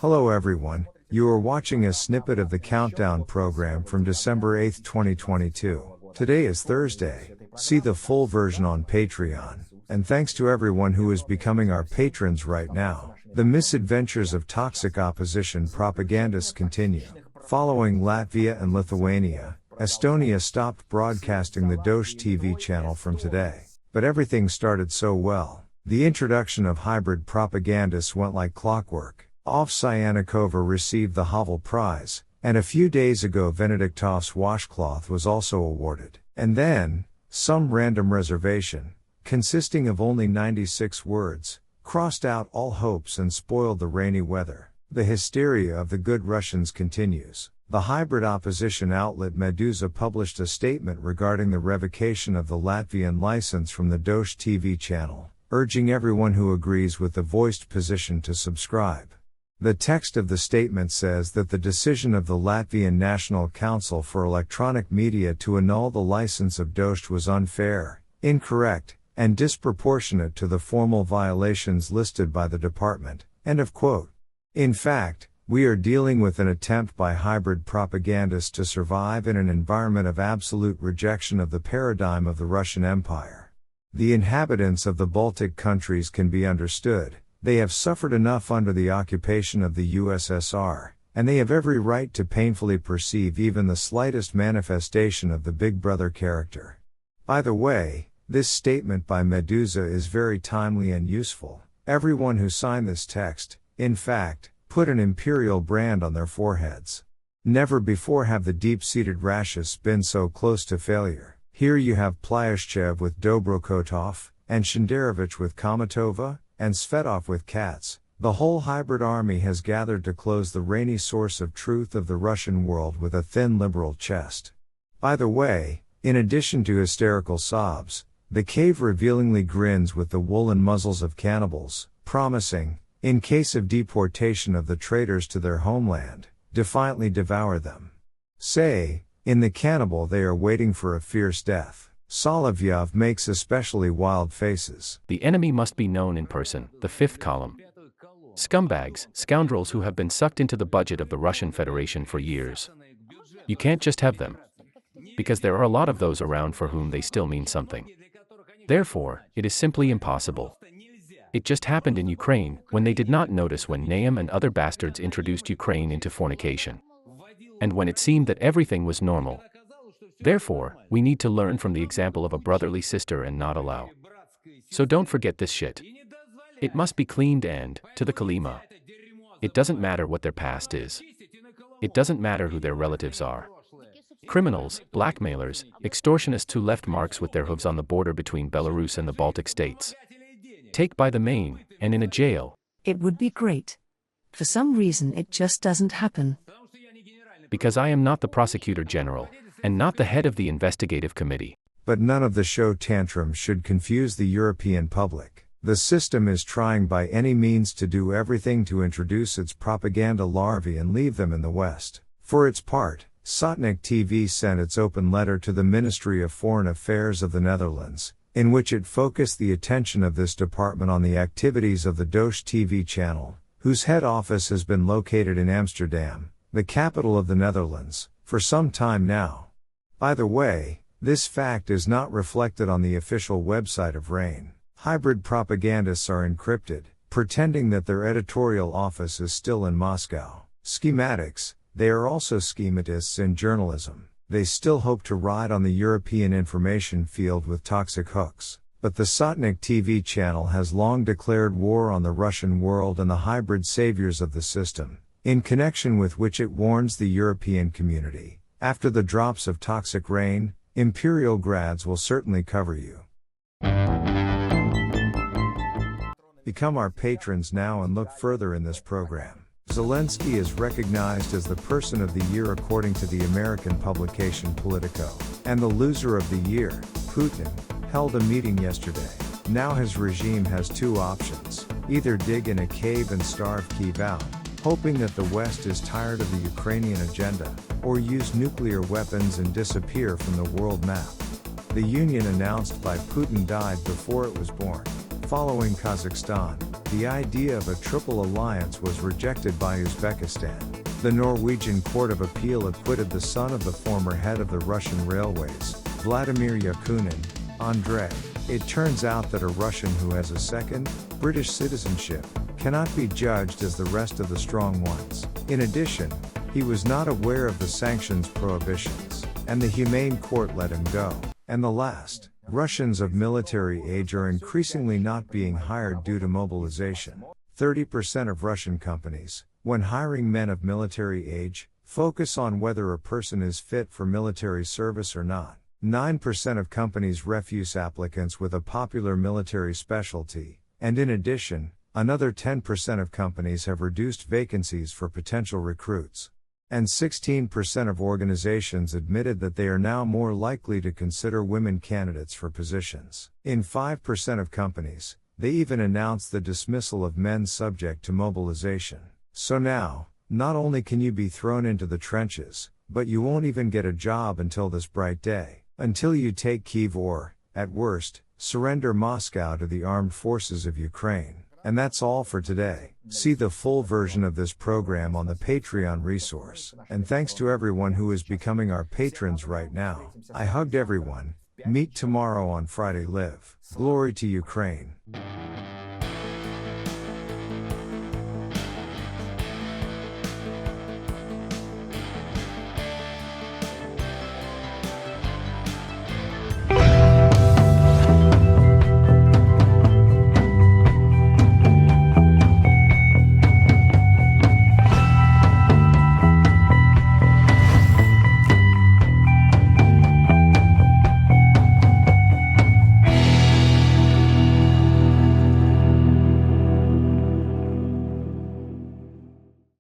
Hello everyone, you are watching a snippet of the Countdown program from December 8, 2022. Today is Thursday. See the full version on Patreon. And thanks to everyone who is becoming our patrons right now. The misadventures of toxic opposition propagandists continue. Following Latvia and Lithuania, Estonia stopped broadcasting the Washcloth channel from today. But everything started so well. The introduction of hybrid propagandists went like clockwork. Ovsyannikova received the Havel Prize, and a few days ago Venediktov's washcloth was also awarded. And then, some random reservation, consisting of only 96 words, crossed out all hopes and spoiled the rainy weather. The hysteria of the good Russians continues. The hybrid opposition outlet Meduza published a statement regarding the revocation of the Latvian license from the Washcloth channel, urging everyone who agrees with the voiced position to subscribe. The text of the statement says that the decision of the Latvian National Council for Electronic Media to annul the license of Dost was unfair, incorrect, and disproportionate to the formal violations listed by the department. End of quote. In fact, we are dealing with an attempt by hybrid propagandists to survive in an environment of absolute rejection of the paradigm of the Russian Empire. The inhabitants of the Baltic countries can be understood. They have suffered enough under the occupation of the USSR, and they have every right to painfully perceive even the slightest manifestation of the Big Brother character. By the way, this statement by Meduza is very timely and useful. Everyone who signed this text, in fact, put an imperial brand on their foreheads. Never before have the deep-seated rashists been so close to failure. Here you have Plyashchev with Dobrokotov, and Shenderovich with Komatova, and Svetov with Katz. The whole hybrid army has gathered to close the rainy source of truth of the Russian world with a thin liberal chest. By the way, in addition to hysterical sobs, the cave revealingly grins with the woolen muzzles of cannibals, promising, in case of deportation of the traitors to their homeland, defiantly devour them. Say, in the cannibal they are waiting for a fierce death. Solovyov makes especially wild faces. The enemy must be known in person, the fifth column. Scumbags, scoundrels who have been sucked into the budget of the Russian Federation for years. You can't just have them. Because there are a lot of those around for whom they still mean something. Therefore, it is simply impossible. It just happened in Ukraine, when they did not notice when Nahum and other bastards introduced Ukraine into fornication. And when it seemed that everything was normal. Therefore, we need to learn from the example of a brotherly sister and not allow. So don't forget this shit. It must be cleaned and, to the Kalima. It doesn't matter what their past is. It doesn't matter who their relatives are. Criminals, blackmailers, extortionists who left marks with their hooves on the border between Belarus and the Baltic states. Take by the mane, and in a jail. It would be great. For some reason it just doesn't happen. Because I am not the prosecutor general, and not the head of the investigative committee. But none of the show tantrums should confuse the European public. The system is trying by any means to do everything to introduce its propaganda larvae and leave them in the West. For its part, Sotnik-TV sent its open letter to the Ministry of Foreign Affairs of the Netherlands, in which it focused the attention of this department on the activities of the Washcloth channel, whose head office has been located in Amsterdam, the capital of the Netherlands, for some time now. By the way, this fact is not reflected on the official website of RAIN. Hybrid propagandists are encrypted, pretending that their editorial office is still in Moscow. Schematics, they are also schematists in journalism. They still hope to ride on the European information field with toxic hooks. But the Sotnik-TV channel has long declared war on the Russian world and the hybrid saviors of the system, in connection with which it warns the European community. After the drops of toxic rain, imperial GRADs will certainly cover you. Become our patrons now and look further in this program. Zelensky is recognized as the Person of the Year according to the American publication Politico. And the Loser of the Year, Putin, held a meeting yesterday. Now his regime has two options: either dig in a cave and starve Kyiv out, hoping that the West is tired of the Ukrainian agenda, or use nuclear weapons and disappear from the world map. The union announced by Putin died before it was born. Following Kazakhstan, the idea of a triple alliance was rejected by Uzbekistan. The Norwegian Court of Appeal acquitted the son of the former head of the Russian Railways, Vladimir Yakunin, Andrei. It turns out that a Russian who has a second, British citizenship, cannot be judged as the rest of the strong ones. In addition, he was not aware of the sanctions prohibitions, and the Humane Court let him go. And the last, Russians of military age are increasingly not being hired due to mobilization. 30% of Russian companies, when hiring men of military age, focus on whether a person is fit for military service or not. 9% of companies refuse applicants with a popular military specialty, and in addition, another 10% of companies have reduced vacancies for potential recruits. And 16% of organizations admitted that they are now more likely to consider women candidates for positions. In 5% of companies, they even announced the dismissal of men subject to mobilization. So now, not only can you be thrown into the trenches, but you won't even get a job until this bright day, until you take Kyiv or, at worst, surrender Moscow to the armed forces of Ukraine. And that's all for today. See the full version of this program on the Patreon resource. And thanks to everyone who is becoming our patrons right now. I hugged everyone. Meet tomorrow on Friday Live. Glory to Ukraine.